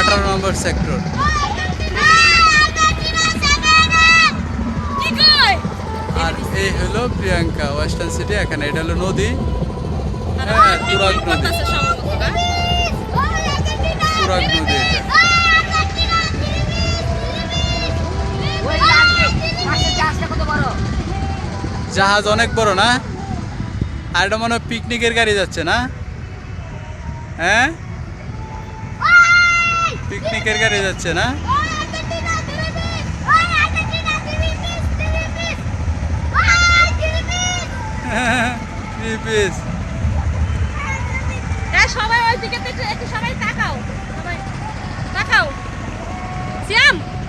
18 নম্বর sector. আর এই হলো Priyanka western city. এখানে এটা হলো নদী, হ্যাঁ তুরাগ নদী, তুরাগ নদী এটা। জাহাজ অনেক বড় না? আর এটা মনে হয় পিকনিকের গাড়ি যাচ্ছে না? হ্যাঁ পিকনিকের গাড়ি যাচ্ছে না? সবাই ওই দিকে একটু সবাই তাকাও।